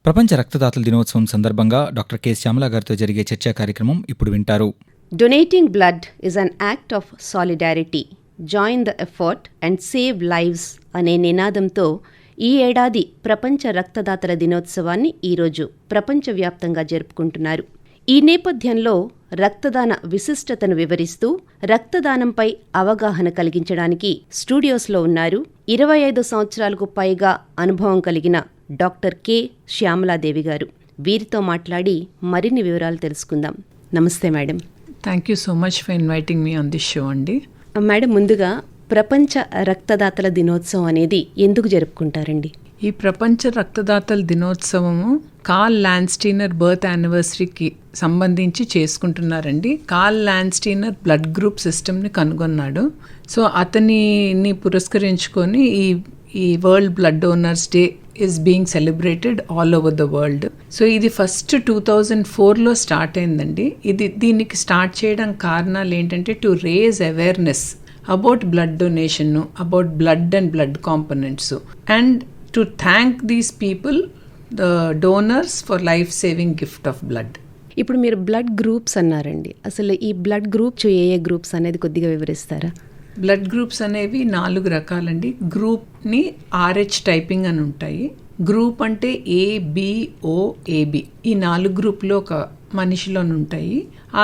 ప్రపంచ రక్తదాతల దినోత్సవం సందర్భంగా డాక్టర్ కె శ్యామల గారితో జరిగే చర్చా కార్యక్రమం ఇప్పుడు వింటారు. Donating blood is an act of solidarity, join the effort and save lives అనే నినాదంతో ఈ ఏడాది ప్రపంచ రక్తదాతల దినోత్సవాన్ని ఈరోజు ప్రపంచవ్యాప్తంగా జరుపుకుంటున్నారు. ఈ నేపథ్యంలో రక్తదాన విశిష్టతను వివరిస్తూ రక్తదానంపై అవగాహన కలిగించడానికి స్టూడియోస్లో ఉన్నారు 25 సంవత్సరాలకు పైగా అనుభవం కలిగిన డాక్టర్ కె శ్యామలాదేవి గారు. వీరితో మాట్లాడి మరిన్ని వివరాలు తెలుసుకుందాం. నమస్తే madam. Thank you so much for inviting me on this show అండి. మేడం, ముందుగా ప్రపంచ రక్తదాతల దినోత్సవం అనేది ఎందుకు జరుపుకుంటారండి? ఈ ప్రపంచ రక్తదాతల దినోత్సవము కార్ల్ ల్యాండ్స్టీనర్ బర్త్ యానివర్సరీకి సంబంధించి చేసుకుంటున్నారండి. కార్ల్ ల్యాండ్స్టీనర్ బ్లడ్ గ్రూప్ సిస్టమ్ని కనుగొన్నాడు. సో అతనిని పురస్కరించుకొని ఈ world blood donors day is being celebrated all over the world. So ఇది ఫస్ట్ 2004లో స్టార్ట్ అయిందండి. దీనికి స్టార్ట్ చేయడం కారణాలు ఏంటంటే to raise awareness about blood donation, about blood and blood components, and to thank these people, the donors, for life-saving gift of blood. ఇప్పుడు మీరు blood groups అన్నారండి. అసలు ఈ బ్లడ్ గ్రూప్స్ ఏ గ్రూప్స్ అనేది కొద్దిగా వివరిస్తారా? బ్లడ్ గ్రూప్స్ అనేవి 4 రకాలండి. గ్రూప్ని RH టైపింగ్ అని ఉంటాయి. గ్రూప్ అంటే ABO-AB, ఈ 4 గ్రూప్లో ఒక మనిషిలో ఉంటాయి.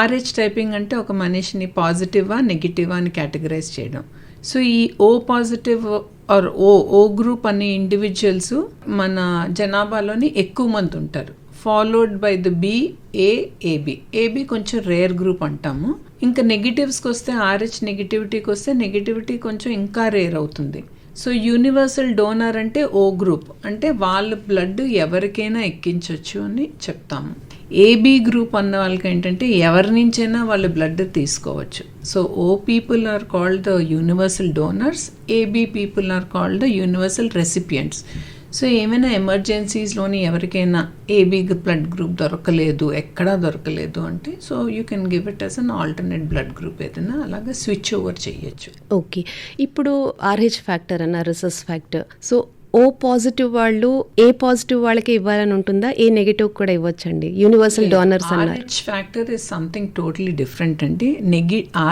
RH టైపింగ్ అంటే ఒక మనిషిని పాజిటివా నెగిటివా అని కేటగరైజ్ చేయడం. సో ఈ O positive or O group అనే ఇండివిజువల్స్ మన జనాభాలోని ఎక్కువ మంది ఉంటారు. ఫాలోడ్ బై ద AB కొంచెం రేర్ గ్రూప్ అంటాము. ఇంకా నెగిటివ్స్కి వస్తే RH నెగిటివిటీకి వస్తే నెగిటివిటీ కొంచెం ఇంకా రేర్ అవుతుంది. సో యూనివర్సల్ డోనర్ అంటే O గ్రూప్, అంటే వాళ్ళ బ్లడ్ ఎవరికైనా ఎక్కించవచ్చు అని చెప్తాము. AB గ్రూప్ అన్న వాళ్ళకి ఏంటంటే ఎవరి నుంచైనా వాళ్ళ బ్లడ్ తీసుకోవచ్చు. So O people are called the universal donors, AB people are called the universal recipients. So ఏమైనా ఎమర్జెన్సీస్లోని ఎవరికైనా AB బ్లడ్ గ్రూప్ దొరకలేదు, ఎక్కడా దొరకలేదు అంటే so you can give it as an alternate blood group, ఏదైనా అలాగా స్విచ్ ఓవర్ చేయొచ్చు. ఓకే, ఇప్పుడు RH ఫ్యాక్టర్ అన్న రిసెస్ ఫ్యాక్టర్, సో O పాజిటివ్ వాళ్ళు A పాజిటివ్ వాళ్ళకి ఇవ్వాలని ఉంటుందా? A నెగిటివ్ కూడా ఇవ్వచ్చండి. యూనివర్సల్ డోనర్స్ అన్నారు. RH factor is something totally different అండి.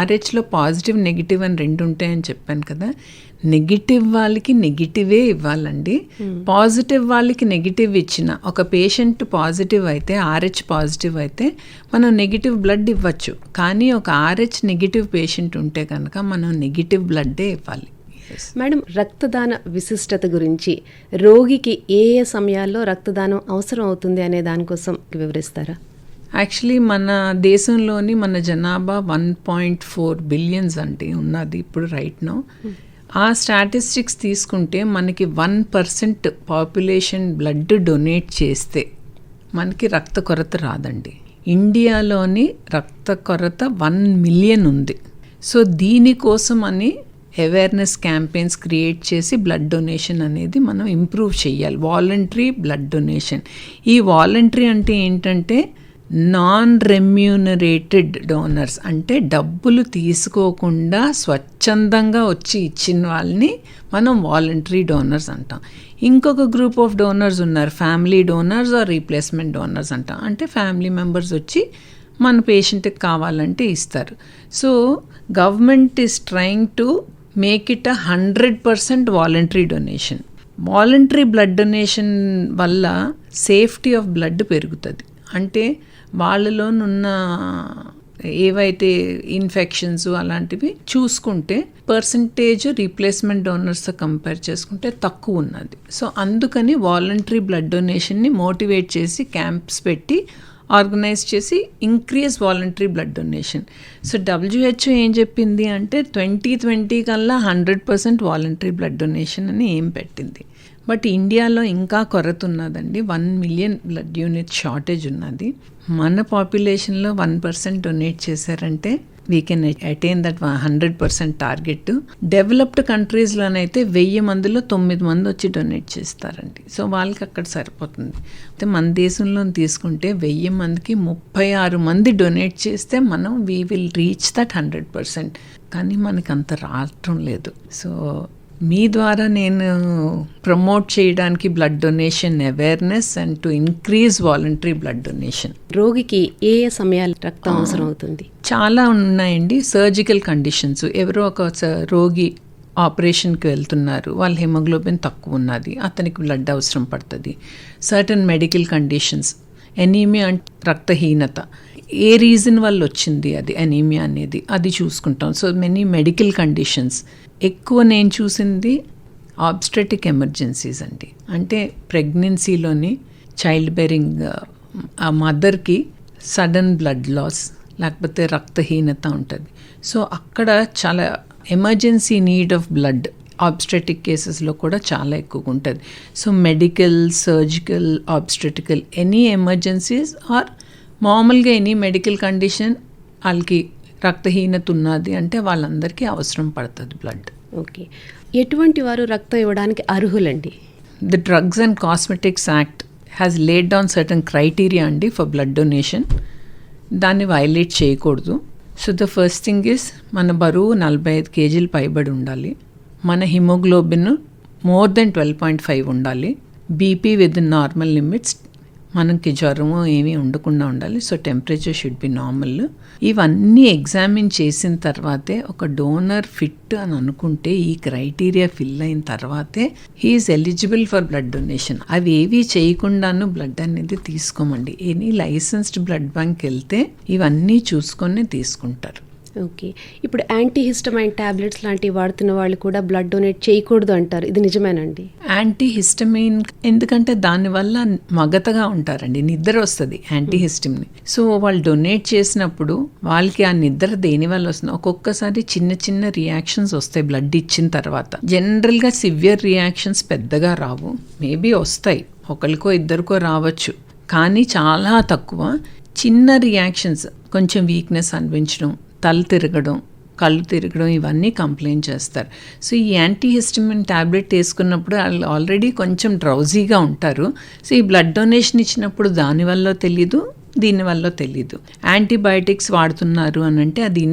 RHలో పాజిటివ్ నెగిటివ్ అని 2 ఉంటాయని చెప్పాను కదా. నెగిటివ్ వాళ్ళకి నెగిటివే ఇవ్వాలండి. పాజిటివ్ వాళ్ళకి నెగిటివ్ ఇచ్చిన ఒక పేషెంట్ పాజిటివ్ అయితే, RH పాజిటివ్ అయితే మనం నెగిటివ్ బ్లడ్ ఇవ్వచ్చు. కానీ ఒక RH నెగిటివ్ పేషెంట్ ఉంటే కనుక మనం నెగిటివ్ బ్లడ్డే ఇవ్వాలి. మేడం, రక్తదాన విశిష్టత గురించి, రోగికి ఏ సమయాల్లో రక్తదానం అవసరం అవుతుంది అనే దానికోసం వివరిస్తారా? యాక్చువల్లీ మన దేశంలోని మన జనాభా 1.4 బిలియన్స్ అంటే ఉన్నది ఇప్పుడు రైట్ నౌ. ఆ స్టాటిస్టిక్స్ తీసుకుంటే మనకి 1% పాపులేషన్ బ్లడ్ డొనేట్ చేస్తే మనకి రక్త కొరత రాదండి. ఇండియాలోని రక్త కొరత 1 మిలియన్ ఉంది. సో దీనికోసం అని అవేర్నెస్ క్యాంపెయిన్స్ క్రియేట్ చేసి బ్లడ్ డొనేషన్ అనేది మనం ఇంప్రూవ్ చేయాలి. Voluntary blood donation. ఈ వాలంటరీ అంటే ఏంటంటే నాన్ రెమ్యూనరేటెడ్ డోనర్స్, అంటే డబ్బులు తీసుకోకుండా స్వచ్ఛందంగా వచ్చి ఇచ్చిన వాళ్ళని మనం వాలంటరీ డోనర్స్ అంటాం. ఇంకొక గ్రూప్ ఆఫ్ డోనర్స్ ఉన్నారు, family donors or replacement donors అంటాం. అంటే ఫ్యామిలీ మెంబర్స్ వచ్చి మన పేషెంట్కి కావాలంటే ఇస్తారు. So government is trying to make it 100% voluntary donation. Voluntary blood donation వల్ల సేఫ్టీ ఆఫ్ బ్లడ్ పెరుగుతుంది. అంటే వాళ్ళలోనున్న ఏవైతే ఇన్ఫెక్షన్స్ అలాంటివి చూసుకుంటే పర్సంటేజ్ రీప్లేస్మెంట్ డోనర్స్తో కంపేర్ చేసుకుంటే తక్కువ ఉన్నది. సో అందుకని వాలంటరీ బ్లడ్ డొనేషన్ని మోటివేట్ చేసి క్యాంప్స్ పెట్టి ఆర్గనైజ్ చేసి increase voluntary blood donation. So WHO ఏం చెప్పింది అంటే 2020 కల్లా 100% వాలంటరీ బ్లడ్ డొనేషన్ అని ఏం పెట్టింది. బట్ ఇండియాలో ఇంకా కొరత ఉన్నదండి. 1 మిలియన్ బ్లడ్ యూనిట్ షార్టేజ్ ఉన్నది. మన పాపులేషన్లో 1% డొనేట్ చేశారంటే we can attain that 100% target. Developed కంట్రీస్లోనైతే 1000 మందిలో 9 మంది వచ్చి డొనేట్ చేస్తారండి. సో వాళ్ళకి అక్కడ సరిపోతుంది. అయితే మన దేశంలో తీసుకుంటే 1000 మందికి 36 మంది డొనేట్ చేస్తే మనం వీ విల్ రీచ్ దట్ 100%. కానీ మనకి అంత రావటం లేదు. సో మీ ద్వారా నేను ప్రమోట్ చేయడానికి blood donation awareness and to increase voluntary blood donation. రోగికి ఏ ఏ సమయాలు రక్తం అవసరం అవుతుంది? చాలా ఉన్నాయండి. సర్జికల్ కండిషన్స్, ఎవరో ఒక రోగి ఆపరేషన్కి వెళ్తున్నారు, వాళ్ళ హిమోగ్లోబిన్ తక్కువ ఉన్నది, అతనికి బ్లడ్ అవసరం పడుతుంది. సర్టన్ మెడికల్ కండిషన్స్, ఎనీమియా అంటే రక్తహీనత, ఏ రీజన్ వల్ల వచ్చింది అది ఎనీమియా అనేది, అది చూసుకుంటాం. So many medical conditions. ఎక్కువ నేను చూసింది ఆబ్స్టెటిక్ ఎమర్జెన్సీస్ అండి. అంటే ప్రెగ్నెన్సీలోని చైల్డ్ బేరింగ్ ఆ మదర్కి సడన్ బ్లడ్ లాస్ లేకపోతే రక్తహీనత ఉంటుంది. సో అక్కడ చాలా emergency need of blood obstetric కేసెస్లో కూడా చాలా ఎక్కువగా ఉంటుంది. So medical, surgical, obstetrical any emergencies or మామూలుగా ఎనీ మెడికల్ కండిషన్ వాళ్ళకి రక్తహీనత ఉన్నది అంటే వాళ్ళందరికీ అవసరం పడుతుంది బ్లడ్. ఓకే, ఎటువంటి వారు రక్తం ఇవ్వడానికి అర్హులండి? The drugs and cosmetics act has laid down certain criteria అండి ఫర్ బ్లడ్ డొనేషన్. దాన్ని వైలేట్ చేయకూడదు. So the first thing is మన బరువు 45 kg పైబడి ఉండాలి. మన హిమోగ్లోబిన్ మోర్ దెన్ 12.5 ఉండాలి. బీపీ విత్ నార్మల్ లిమిట్స్, మనకి జ్వరము ఏమీ ఉండకుండా ఉండాలి. So temperature should be normal. ఇవన్నీ ఎగ్జామిన్ చేసిన తర్వాతే ఒక డోనర్ ఫిట్ అని అనుకుంటే, ఈ క్రైటీరియా ఫిల్ అయిన తర్వాతే he is eligible for blood donation. అవి ఏవి చేయకుండాను బ్లడ్ అనేది తీసుకోమండి. ఎనీ లైసెన్స్డ్ బ్లడ్ బ్యాంక్ వెళ్తే ఇవన్నీ చూసుకొని తీసుకుంటారు. ఓకే, ఇప్పుడు యాంటీహిస్టమైన్ టాబ్లెట్స్ లాంటివి వాడుతున్న వాళ్ళు కూడా బ్లడ్ డొనేట్ చేయకూడదు అంటారు, ఇది నిజమేనండి? యాంటీహిస్టమైన్ ఎందుకంటే దానివల్ల మగతగా ఉంటారండి, నిద్ర వస్తుంది యాంటీహిస్టమిన్. సో వాళ్ళు డొనేట్ చేసినప్పుడు వాళ్ళకి ఆ నిద్ర దేనివల్ల వస్తుంది? ఒక్కొక్కసారి చిన్న చిన్న రియాక్షన్స్ వస్తాయి బ్లడ్ ఇచ్చిన తర్వాత. జనరల్గా సివియర్ రియాక్షన్స్ పెద్దగా రావు, మేబీ వస్తాయి, ఒకరికో ఇద్దరికో రావచ్చు, కానీ చాలా తక్కువ. చిన్న రియాక్షన్స్, కొంచెం వీక్నెస్ అనిపించడం, తల తిరగడం, కళ్ళు తిరగడం, ఇవన్నీ కంప్లైంట్ చేస్తారు. సో ఈ యాంటీహిస్టమిన్ ట్యాబ్లెట్ వేసుకున్నప్పుడు వాళ్ళు ఆల్రెడీ కొంచెం డ్రౌజీగా ఉంటారు. సో ఈ బ్లడ్ డొనేషన్ ఇచ్చినప్పుడు దానివల్ల తెలీదు, దీనివల్ల తెలీదు. యాంటీబయాటిక్స్ వాడుతున్నారు అని అంటే అది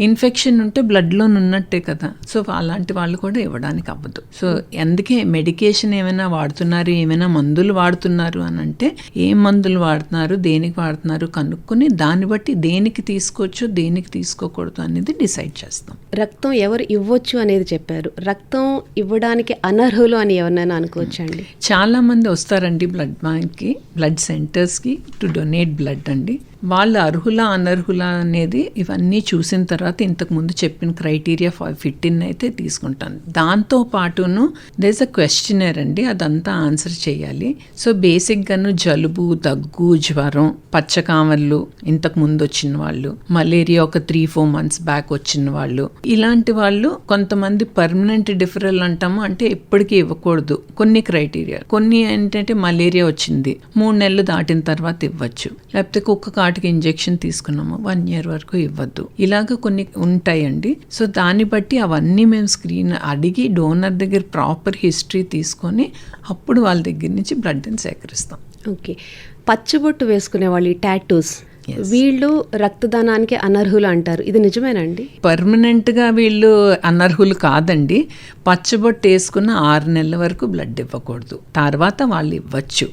ఇన్ఫెక్షన్ ఉంటే బ్లడ్లో ఉన్నట్టే కదా. సో అలాంటి వాళ్ళు కూడా ఇవ్వడానికి అవ్వదు. సో అందుకే మెడికేషన్ ఏమైనా వాడుతున్నారు, ఏమైనా మందులు వాడుతున్నారు అని అంటే ఏ మందులు వాడుతున్నారు, దేనికి వాడుతున్నారు కనుక్కొని దాన్ని బట్టి దేనికి తీసుకోవచ్చు, దేనికి తీసుకోకూడదు అనేది డిసైడ్ చేస్తాం. రక్తం ఎవరు ఇవ్వచ్చు అనేది చెప్పారు, రక్తం ఇవ్వడానికి అనర్హులు అని ఎవరినైనా అనుకోవచ్చు అండి? చాలా మంది వస్తారండి బ్లడ్ బ్యాంక్కి, బ్లడ్ సెంటర్స్కి టు డొనేట్ బ్లడ్ అండి. వాళ్ళు అర్హుల అనర్హుల అనేది ఇవన్నీ చూసిన తర్వాత ఇంతకు ముందు చెప్పిన క్రైటీరియా ఫిట్ ఇన్ అయితే తీసుకుంటాను. దాంతో పాటును దేస్ అ క్వశ్చనర్ అండి, అదంతా ఆన్సర్ చేయాలి. సో బేసిక్గాను జలుబు, దగ్గు, జ్వరం, పచ్చకామర్లు ఇంతకు ముందు వచ్చిన వాళ్ళు, మలేరియా ఒక 3-4 months బ్యాక్ వచ్చిన వాళ్ళు, ఇలాంటి వాళ్ళు కొంతమంది పర్మనెంట్ డిఫరల్ అంటాము, అంటే ఎప్పటికీ ఇవ్వకూడదు. కొన్ని క్రైటీరియా, కొన్ని ఏంటంటే మలేరియా వచ్చింది 3 నెలలు దాటిన తర్వాత ఇవ్వచ్చు, లేకపోతే కుక్క కాటుకి ఇంజెక్షన్ తీసుకున్నాము 1 year వరకు ఇవ్వద్దు, ఇలాగ కొన్ని ఉంటాయండి. సో దాన్ని బట్టి అవన్నీ మేము స్క్రీన్ అడిగి డోనర్ దగ్గర ప్రాపర్ హిస్టరీ తీసుకొని అప్పుడు వాళ్ళ దగ్గర నుంచి బ్లడ్ని సేకరిస్తాం. ఓకే, పచ్చబొట్టు వేసుకునే వాళ్ళు, ఈ టాటూస్, వీళ్ళు రక్తదానానికి అనర్హులు అంటారు, ఇది నిజమేనండి? పర్మనెంట్గా వీళ్ళు అనర్హులు కాదండి. పచ్చబొట్టు వేసుకున్న 6 నెలల వరకు బ్లడ్ ఇవ్వకూడదు, తర్వాత వాళ్ళు ఇవ్వచ్చు.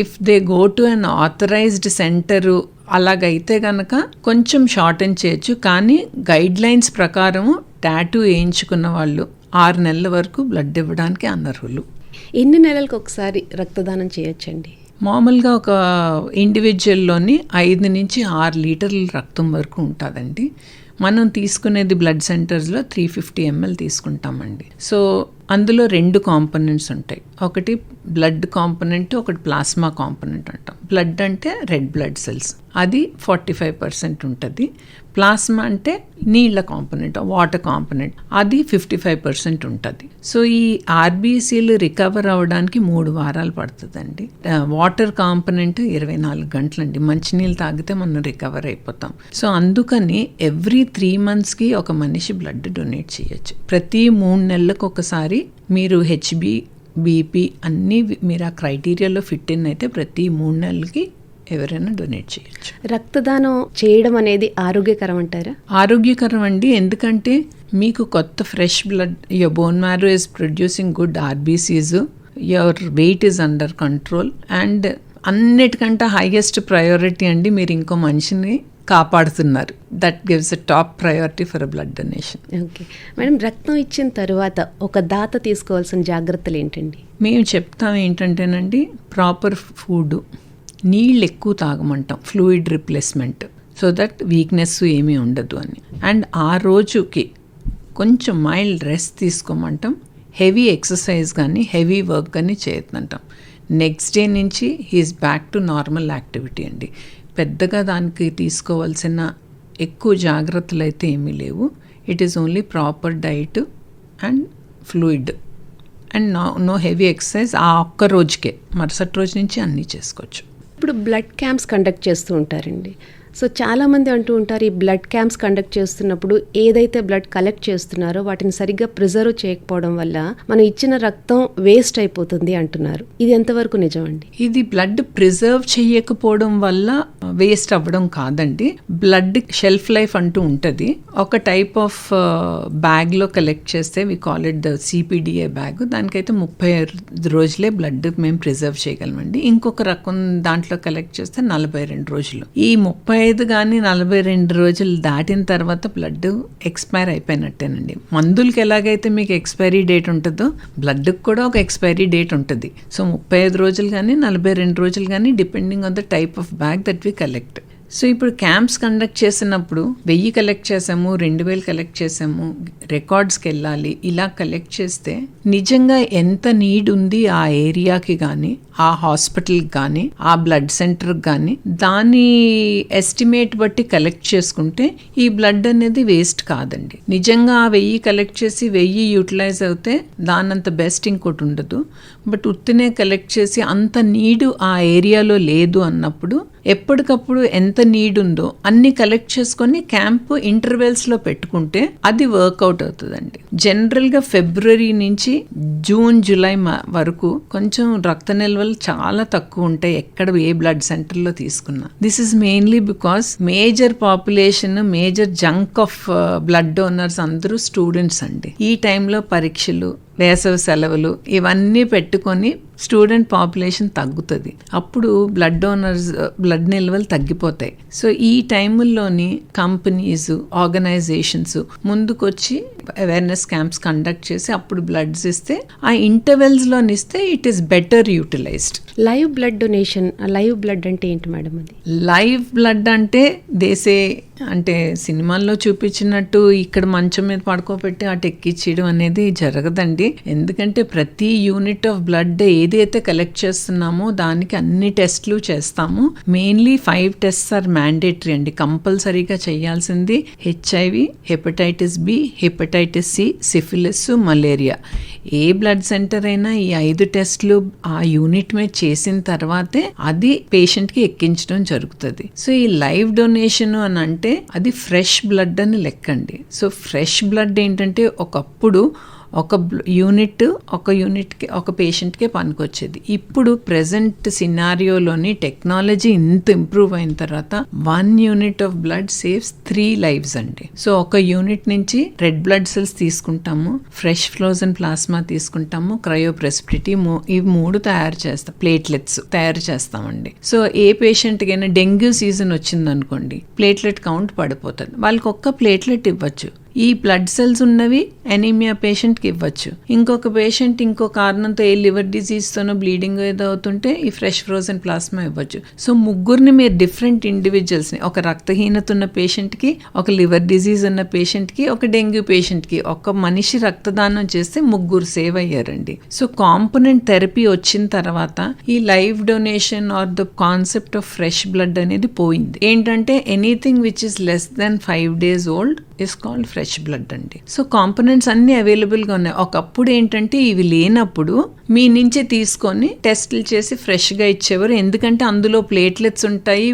If they go to unauthorized centre అలాగైతే కనుక కొంచెం షార్టెన్ చేయొచ్చు, కానీ గైడ్ లైన్స్ ప్రకారము టాటూ వేయించుకున్న వాళ్ళు 6 నెలల వరకు బ్లడ్ ఇవ్వడానికి అనర్హులు. ఎన్ని నెలలకు ఒకసారి రక్తదానం చేయొచ్చండి? మామూలుగా ఒక ఇండివిజువల్లోని 5 నుంచి 6 లీటర్ల రక్తం వరకు ఉంటుందండి. మనం తీసుకునేది బ్లడ్ సెంటర్స్లో 350 ml తీసుకుంటామండి. సో అందులో 2 కాంపోనెంట్స్ ఉంటాయి, ఒకటి బ్లడ్ కాంపోనెంట్, ఒకటి ప్లాస్మా కాంపోనెంట్ అంటాం. బ్లడ్ అంటే రెడ్ బ్లడ్ సెల్స్, అది 45% ఉంటుంది. ప్లాస్మా అంటే నీళ్ళ కాంపోనెంట్, వాటర్ కాంపోనెంట్, అది 55% ఉంటుంది. సో ఈ ఆర్బీసీలు రికవర్ అవ్వడానికి 3 వారాలు పడుతుందండి. వాటర్ కాంపోనెంట్ 24 గంటలండి, మంచినీళ్ళు తాగితే మనం రికవర్ అయిపోతాం. సో అందుకని ఎవ్రీ 3 monthsకి ఒక మనిషి బ్లడ్ డొనేట్ చేయొచ్చు. ప్రతి 3 నెలలకు ఒకసారి మీరు హెచ్బి, బీపీ అన్నీ మీరు ఆ క్రైటీరియాలో ఫిట్ ఇన్ అయితే ప్రతి 3 నెలలకి ఎవరైనా డొనేట్ చేయొచ్చు. రక్తదానం చేయడం అనేది ఆరోగ్యకరం అంటారా? ఆరోగ్యకరం అండి, ఎందుకంటే మీకు కొత్త fresh blood, your bone marrow is producing good RBCs, your weight is under control, and అన్నిటికంటే హైయెస్ట్ ప్రయారిటీ అండి, మీరు ఇంకో మనిషిని కాపాడుతున్నారు. That gives a top priority for a blood donation. Okay madam, రక్తం ఇచ్చిన తర్వాత ఒక దాత తీసుకోవాల్సిన జాగ్రత్తలు ఏంటండి? మేము చెప్తాం ఏంటంటేనండి, ప్రాపర్ ఫుడ్, నీళ్ళు ఎక్కువ తాగమంటాం, fluid replacement, so that weakness ఏమీ ఉండదు అని. అండ్ ఆ రోజుకి కొంచెం మైల్డ్ రెస్ట్ తీసుకోమంటాం, హెవీ ఎక్సర్సైజ్ కానీ హెవీ వర్క్ కానీ చేయొద్దంటాం. నెక్స్ట్ డే నుంచి he is back to normal activity అండి. పెద్దగా దానికి తీసుకోవాల్సిన ఎక్కువ జాగ్రత్తలు అయితే ఏమీ లేవు. It is only proper diet and fluid and no heavy exercise. ఆ ఒక్క రోజుకే, మరుసటి రోజు నుంచి అన్నీ చేసుకోవచ్చు. ఇప్పుడు బ్లడ్ క్యాంప్స్ కండక్ట్ చేస్తూ ఉంటారండి. సో చాలామంది అంటూ ఉంటారు, ఈ బ్లడ్ క్యాంప్స్ కండక్ట్ చేస్తున్నప్పుడు ఏదైతే బ్లడ్ కలెక్ట్ చేస్తున్నారో వాటిని సరిగ్గా ప్రిజర్వ్ చేయకపోవడం వల్ల మనం ఇచ్చిన రక్తం వేస్ట్ అయిపోతుంది అంటున్నారు. ఇది ఎంతవరకు నిజం అండి? ఇది బ్లడ్ ప్రిజర్వ్ చేయకపోవడం వల్ల వేస్ట్ అవ్వడం కాదండి. బ్లడ్ షెల్ఫ్ లైఫ్ అంటూ ఉంటుంది. ఒక టైప్ ఆఫ్ బ్యాగ్లో కలెక్ట్ చేస్తే, we call it the CPDA bag, దానికైతే 35 రోజులే బ్లడ్ మేము ప్రిజర్వ్ చేయగలమండి. ఇంకొక రకం దాంట్లో కలెక్ట్ చేస్తే 42 రోజులు. ఈ 35 కానీ 42 రోజులు దాటిన తర్వాత బ్లడ్ ఎక్స్పైర్ అయిపోయినట్టేనండి. మందులకి ఎలాగైతే మీకు ఎక్స్పైరీ డేట్ ఉంటుందో బ్లడ్కి కూడా ఒక ఎక్స్పైరీ డేట్ ఉంటుంది. సో 35 రోజులు కానీ 42 రోజులు కానీ, depending on the type of bag that we collect. So ఇప్పుడు క్యాంప్స్ కండక్ట్ చేసినప్పుడు 1000 కలెక్ట్ చేసాము, 2000 కలెక్ట్ చేసాము, రికార్డ్స్కి వెళ్ళాలి. ఇలా కలెక్ట్ చేస్తే నిజంగా ఎంత నీడ్ ఉంది ఆ ఏరియాకి కానీ, ఆ హాస్పిటల్కి కానీ, ఆ బ్లడ్ సెంటర్కి కానీ, దాని ఎస్టిమేట్ బట్టి కలెక్ట్ చేసుకుంటే ఈ బ్లడ్ అనేది వేస్ట్ కాదండి. నిజంగా ఆ 1000 కలెక్ట్ చేసి 1000 యూటిలైజ్ అవుతే దానంత బెస్ట్ ఇంకోటి ఉండదు. బట్ ఉత్తినే కలెక్ట్ చేసి అంత నీడు ఆ ఏరియాలో లేదు అన్నప్పుడు ఎప్పటికప్పుడు ఎంత నీడ్ ఉందో అన్ని కలెక్ట్ చేసుకొని క్యాంప్ ఇంటర్వెల్స్లో పెట్టుకుంటే అది వర్కౌట్ అవుతుందండి. జనరల్గా ఫిబ్రవరి నుంచి జూన్ జూలై వరకు కొంచెం రక్త నిల్వలు చాలా తక్కువ ఉంటాయి ఎక్కడ ఏ బ్లడ్ సెంటర్లో తీసుకున్నా. This is mainly because major population, major junk of blood donors అందరూ స్టూడెంట్స్ అండి. ఈ టైంలో పరీక్షలు, వేసవి సెలవులు ఇవన్నీ పెట్టుకొని స్టూడెంట్ పాపులేషన్ తగ్గుతుంది. అప్పుడు బ్లడ్ డోనర్స్, బ్లడ్ నిల్వలు తగ్గిపోతాయి. సో ఈ టైముల్లోని కంపెనీస్, ఆర్గనైజేషన్స్ ముందుకొచ్చి అవేర్నెస్ క్యాంప్స్ కండక్ట్ చేసి అప్పుడు బ్లడ్స్ ఇస్తే, ఆ ఇంటర్వెల్స్లోనిస్తే it is better utilised. Live blood donation, live blood అంటే ఏంటి మేడం? అది లైవ్ బ్లడ్ అంటే దేశే అంటే సినిమాల్లో చూపించినట్టు ఇక్కడ మంచం మీద పడుకోబెట్టి అటు ఎక్కించడం అనేది జరగదండి. ఎందుకంటే ప్రతి యూనిట్ ఆఫ్ బ్లడ్ ఏదైతే కలెక్ట్ చేస్తున్నామో దానికి అన్ని టెస్ట్లు చేస్తాము. మెయిన్లీ 5 టెస్ట్స్ ఆర్ మ్యాండేటరీ అండి, కంపల్సరీగా చేయాల్సింది. HIV, hepatitis B, hepatitis C, syphilis, malaria. ఏ బ్లడ్ సెంటర్ అయినా ఈ 5 టెస్ట్లు ఆ యూనిట్ మీద చేసిన తర్వాతే అది పేషెంట్కి ఎక్కించడం జరుగుతుంది. సో ఈ లైవ్ డొనేషన్ అని అంటే అది ఫ్రెష్ బ్లడ్ అని లెక్కండి. సో ఫ్రెష్ బ్లడ్ ఏంటంటే ఒకప్పుడు ఒక యూనిట్కి ఒక పేషెంట్కే పనికొచ్చేది. ఇప్పుడు ప్రెజెంట్ సినారియోలోని టెక్నాలజీ ఇంత ఇంప్రూవ్ అయిన తర్వాత 1 unit of blood saves 3 lives అండి. సో ఒక యూనిట్ నుంచి రెడ్ బ్లడ్ సెల్స్ తీసుకుంటాము, ఫ్రెష్ ఫ్రోజన్ ప్లాస్మా తీసుకుంటాము, క్రయోప్రెసిపిటీ, ఇవి 3 తయారు చేస్తాం, ప్లేట్లెట్స్ తయారు చేస్తామండి. సో ఏ పేషెంట్కి అయినా డెంగ్యూ సీజన్ వచ్చిందనుకోండి, ప్లేట్లెట్ కౌంట్ పడిపోతుంది, వాళ్ళకి ఒక్క ప్లేట్లెట్ ఇవ్వచ్చు. ఈ బ్లడ్ సెల్స్ ఉన్నవి ఎనీమియా పేషెంట్కి ఇవ్వచ్చు. ఇంకొక పేషెంట్ ఇంకో కారణంతో ఏ లివర్ డిజీజ్తోనో బ్లీడింగ్ ఏదో అవుతుంటే ఈ ఫ్రెష్ ఫ్రోజన్ ప్లాస్మా ఇవ్వచ్చు. సో ముగ్గురిని మీరు డిఫరెంట్ ఇండివిజువల్స్ని, ఒక రక్తహీనత ఉన్న పేషెంట్కి, ఒక లివర్ డిజీజ్ ఉన్న పేషెంట్కి, ఒక డెంగ్యూ పేషెంట్కి ఒక మనిషి రక్తదానం చేస్తే 3 సేవ్ అయ్యారండి. సో కాంపోనెంట్ థెరపీ వచ్చిన తర్వాత ఈ live donation or the concept of fresh blood అనేది పోయింది. ఏంటంటే anything which is less than 5 days old is called fresh blood అండి. సో కాంపోనెంట్స్ అన్ని అవైలబుల్గా ఉన్నాయి. ఒకప్పుడు ఏంటంటే ఇవి లేనప్పుడు మీ నుంచి తీసుకొని టెస్టులు చేసి ఫ్రెష్గా ఇచ్చేవారు. ఎందుకంటే అందులో ప్లేట్లెట్స్ ఉంటాయి,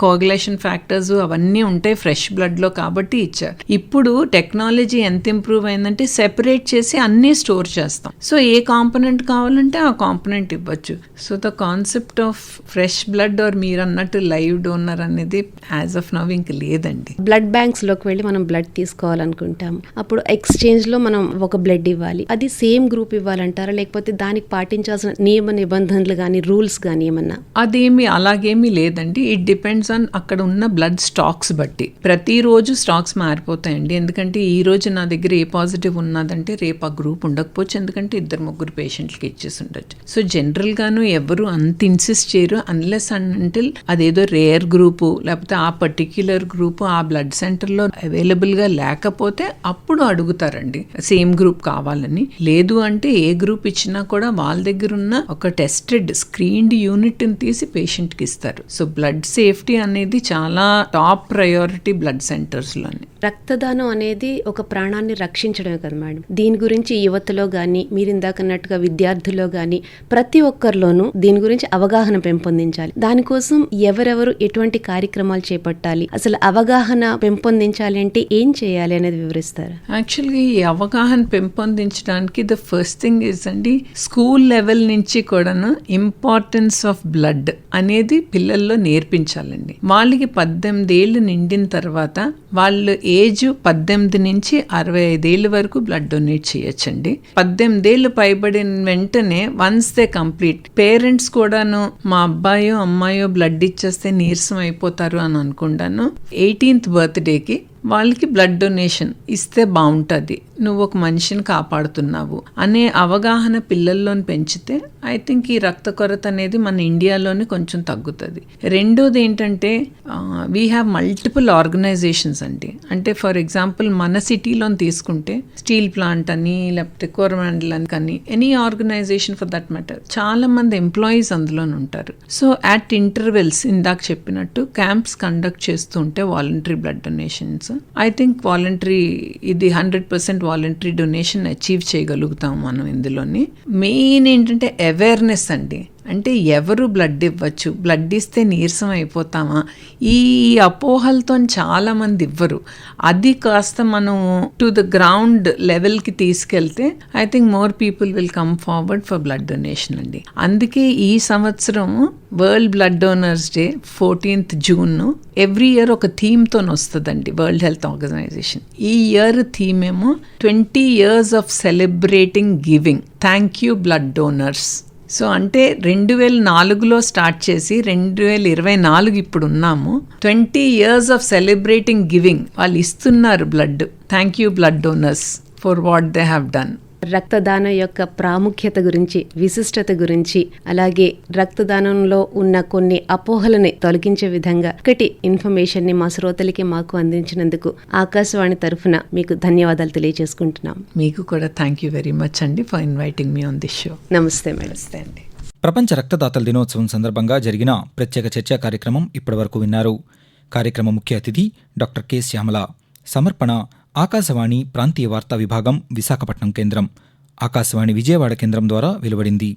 కోగులేషన్ ఫ్యాక్టర్స్ అవన్నీ ఉంటాయి ఫ్రెష్ బ్లడ్లో, కాబట్టి ఇచ్చారు. ఇప్పుడు టెక్నాలజీ ఎంత ఇంప్రూవ్ అయిందంటే సెపరేట్ చేసి అన్నీ స్టోర్ చేస్తాం. సో ఏ కాంపోనెంట్ కావాలంటే ఆ కాంపోనెంట్ ఇవ్వచ్చు. So the concept of fresh blood or మీరు అన్నట్టు లైవ్ డోనర్ అనేది యాజ్ ఆఫ్ నవ్ ఇంక లేదండి. బ్లడ్ బ్యాంక్స్ లోకి వెళ్ళి మనం బ్లడ్ తీసుకోవాలనుకుంటాం, అప్పుడు ఎక్స్చేంజ్ లో మనం ఒక బ్లడ్ ఇవ్వాలి. అది సేమ్ గ్రూప్ ఇవ్వాలంటారా, లేకపోతే దానికి పాటించాల్సిన నియమ నిబంధనలు కానీ రూల్స్ కానీ ఏమన్నా? అదేమి అలాగేమీ లేదండి. ఇట్ డిపెండ్స్ ఆన్ అక్కడ ఉన్న బ్లడ్ స్టాక్స్ బట్టి. ప్రతిరోజు స్టాక్స్ మారిపోతాయండి. ఎందుకంటే ఈ రోజు నా దగ్గర ఏ పాజిటివ్ ఉన్నదంటే రేపు ఆ గ్రూప్ ఉండకపోవచ్చు, ఎందుకంటే 2-3 పేషెంట్లకి ఇచ్చేసి ఉండొచ్చు. సో జనరల్ గాను ఎవరు అంత ఇన్సిస్ట్ చేయరు అన్లెస్ అంటిల్ అదేదో రేర్ గ్రూపు లేకపోతే ఆ పర్టిక్యులర్ గ్రూపు ఆ బ్లడ్ సెంటర్లో అవైలబుల్గా లేకపోతే అప్పుడు అడుగుతారండి సేమ్ గ్రూప్ కావాలని. లేదు అంటే ఏ గ్రూప్ ఇచ్చినా కూడా వాళ్ళ దగ్గర ఉన్న ఒక టెస్టెడ్ స్క్రీన్డ్ యూనిట్ని తీసి పేషెంట్కి ఇస్తారు. సో బ్లడ్ సేఫ్టీ అనేది చాలా టాప్ ప్రయారిటీ బ్లడ్ సెంటర్స్లోని. రక్తదానం అనేది ఒక ప్రాణాన్ని రక్షించడమే కదా మేడం. దీని గురించి యువతలో కానీ మీరు ఇందాకన్నట్టుగా విద్యార్థుల్లో కానీ ప్రతి ఒక్కరిలోనూ దీని గురించి అవగాహన పెంపొందించాలి. దానికోసం ఎవరెవరు ఎటువంటి కార్యక్రమాలు చేపట్టాలి, అసలు అవగాహన పెంపొందించాలి అంటే ఏం చేయాలి అనేది వివరిస్తారు? యాక్చువల్గా ఈ అవగాహన పెంపొందించడానికి ద ఫస్ట్ థింగ్ ఇస్ అండి, స్కూల్ లెవెల్ నుంచి కూడాను ఇంపార్టెన్స్ ఆఫ్ బ్లడ్ అనేది పిల్లల్లో నేర్పించాలండి. వాళ్ళకి 18 ఏళ్ళు నిండిన తర్వాత వాళ్ళు ఏజ్ 18 నుంచి 65 ఏళ్ళ వరకు బ్లడ్ డొనేట్ చేయొచ్చండి. 18 ఏళ్ళు పైబడిన వెంటనే వన్స్ దే కంప్లీట్, పేరెంట్స్ కూడాను మా అబ్బాయో అమ్మాయో బ్లడ్ ఇచ్చేస్తే నీరసం అయిపోతారు అని అనుకుంటాను. 18th బర్త్డేకి వాళ్ళకి బ్లడ్ డొనేషన్ ఇస్తే బాగుంటుంది, నువ్వు ఒక మనిషిని కాపాడుతున్నావు అనే అవగాహన పిల్లల్లోని పెంచితే ఐ థింక్ ఈ రక్త కొరత అనేది మన ఇండియాలోనే కొంచెం తగ్గుతుంది. రెండోది ఏంటంటే వీ హ్యావ్ మల్టిపుల్ ఆర్గనైజేషన్స్ అండి. అంటే ఫర్ ఎగ్జాంపుల్ మన సిటీలో తీసుకుంటే స్టీల్ ప్లాంట్ అని లేకపోతే కోరమాండల్ అని కానీ any organization for that matter చాలా మంది ఎంప్లాయీస్ అందులోనే ఉంటారు. సో అట్ ఇంటర్వెల్స్ ఇందాక చెప్పినట్టు క్యాంప్స్ కండక్ట్ చేస్తూ ఉంటే voluntary blood donations, I think voluntary ఇది 100% వాలంటరీ డొనేషన్ అచీవ్ చేయగలుగుతాం మనం ఇందులోని. మెయిన్ ఏంటంటే అవేర్నెస్ అండి. అంటే ఎవరు బ్లడ్ ఇవ్వచ్చు, బ్లడ్ ఇస్తే నీరసం అయిపోతామా, ఈ అపోహలతో చాలా మంది ఇవ్వరు. అది కాస్త మనం టు ద గ్రౌండ్ లెవెల్కి తీసుకెళ్తే I think more people will come forward for blood donation అండి. అందుకే ఈ సంవత్సరం world blood donors day 14th June every year ఒక థీమ్తో వస్తుందండి వరల్డ్ హెల్త్ ఆర్గనైజేషన్. ఈ ఇయర్ థీమ్ ఏమో 20 years of celebrating giving, thank you blood donors. So అంటే 2004లో start చేసి 2024 ఇప్పుడు ఉన్నాము. 20 years ఆఫ్ సెలబ్రేటింగ్ గివింగ్, వాళ్ళు ఇస్తున్నారు blood. Thank you blood donors for what they have done. రక్తదానం యొక్క ప్రాముఖ్యత గురించి, విశిష్టత గురించి, అలాగే రక్తదానంలో ఉన్న కొన్ని అపోహలని తొలగించే విధంగా ఒకటి ఇన్ఫర్మేషన్ ని మా శ్రోతలకి మాకు అందించినందుకు ఆకాశవాణి తరఫున మీకు ధన్యవాదాలు తెలియజేసుకుంటున్నాం. మీకు కూడా థ్యాంక్ యూ వెరీ మచ్ అండి for inviting me on this show. నమస్తే మేడం. నమస్తే అండి. ప్రపంచ రక్తదాతల దినోత్సవం సందర్భంగా జరిగిన ప్రత్యేక చర్చా కార్యక్రమం ఇప్పటివరకు విన్నారు. కార్యక్రమ ముఖ్య అతిథి డాక్టర్ కె శ్యామల. సమర్పణ ఆకాశవాణి ప్రాంతీయ వార్తా విభాగం, విశాఖపట్నం కేంద్రం. ఆకాశవాణి విజయవాడ కేంద్రం ద్వారా వెలువడింది.